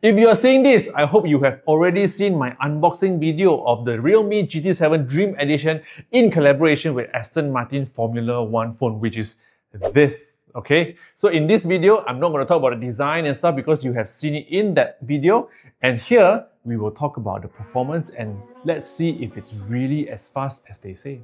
If you are seeing this, I hope you have already seen my unboxing video of the realme GT7 Dream Edition in collaboration with Aston Martin Formula 1 phone, which is this, okay? So in this video, I'm not going to talk about the design and stuff because you have seen it in that video. And here, we will talk about the performance and let's see if it's really as fast as they say.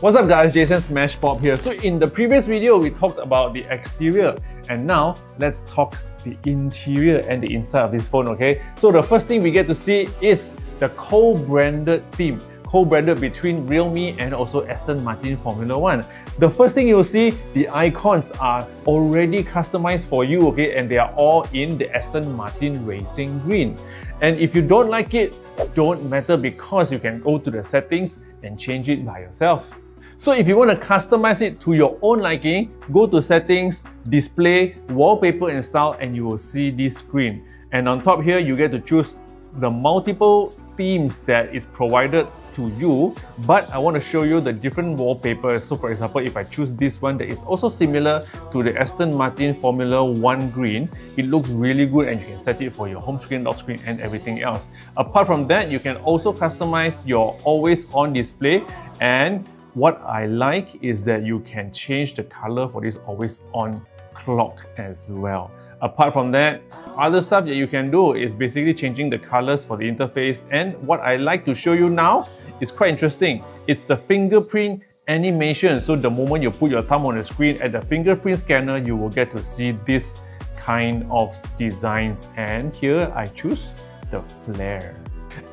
What's up guys, Jason Smashpop here. So in the previous video, we talked about the exterior and now let's talk the interior and the inside of this phone, okay? So the first thing we get to see is the co-branded theme. Co-branded between realme and also Aston Martin Formula 1. The first thing you'll see, the icons are already customized for you, okay? And they are all in the Aston Martin Racing Green. And if you don't like it, don't matter because you can go to the settings and change it by yourself. So if you want to customize it to your own liking, go to settings, display, wallpaper and style, and you will see this screen. And on top here, you get to choose the multiple themes that is provided to you, but I want to show you the different wallpapers. So for example, if I choose this one that is also similar to the Aston Martin Formula 1 green, it looks really good and you can set it for your home screen, lock screen and everything else. Apart from that, you can also customize your always on display, and what I like is that you can change the color for this always on clock as well. Apart from that, other stuff that you can do is basically changing the colors for the interface, and what I like to show you now is quite interesting. It's the fingerprint animation. So the moment you put your thumb on the screen at the fingerprint scanner, you will get to see this kind of designs, and here I choose the flare.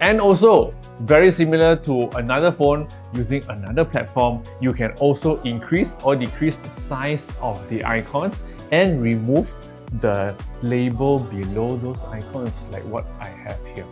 And also, very similar to another phone using another platform, you can also increase or decrease the size of the icons and remove the label below those icons like what I have here.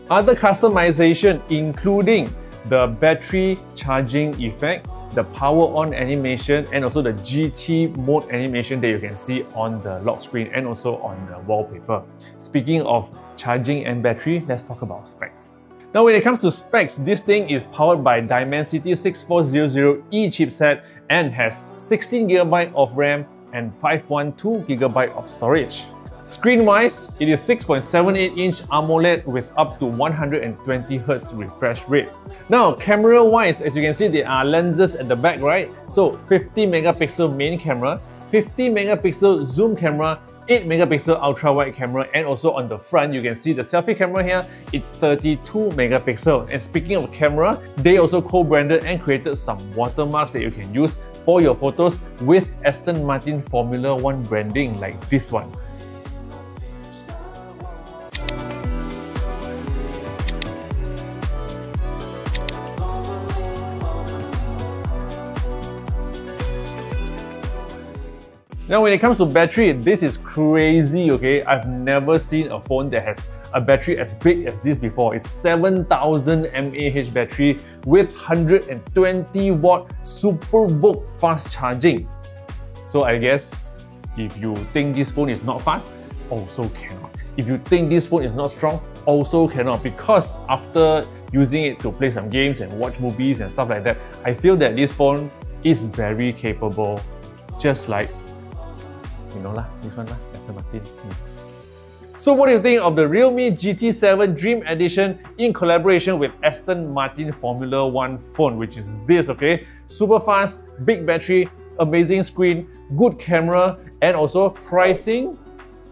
Other customization including the battery charging effect, the power on animation, and also the GT mode animation that you can see on the lock screen and also on the wallpaper. Speaking of charging and battery, let's talk about specs. Now when it comes to specs, this thing is powered by Dimensity 6400E chipset and has 16GB of RAM and 512GB of storage. Screen-wise, it is 6.78-inch AMOLED with up to 120Hz refresh rate. Now, camera-wise, as you can see, there are lenses at the back, right? So, 50MP main camera, 50MP zoom camera, 8MP ultra-wide camera, and also on the front, you can see the selfie camera here, it's 32MP. And speaking of camera, they also co-branded and created some watermarks that you can use for your photos with Aston Martin Formula 1 branding like this one. Now when it comes to battery, this is crazy, okay? I've never seen a phone that has a battery as big as this before. It's 7000 mAh battery with 120W SuperVOOC fast charging. So I guess if you think this phone is not fast, also cannot. If you think this phone is not strong, also cannot, because after using it to play some games and watch movies and stuff like that, I feel that this phone is very capable, just like you know lah, this one lah, Aston Martin. So what do you think of the realme GT7 Dream Edition in collaboration with Aston Martin Formula 1 phone, which is this, okay? Super fast, big battery, amazing screen, good camera, and also pricing.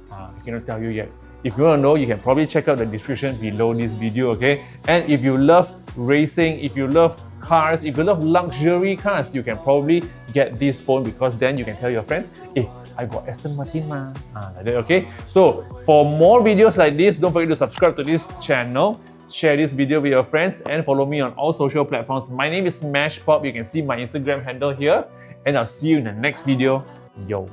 I cannot tell you yet. If you want to know, you can probably check out the description below this video, okay? And if you love racing, if you love cars, if you love luxury cars, you can probably get this phone because then you can tell your friends, hey, I got Aston Martin ma. Like that, okay? So for more videos like this, don't forget to subscribe to this channel, share this video with your friends, and follow me on all social platforms. My name is smashpop. You can see my Instagram handle here, and I'll see you in the next video. Yo.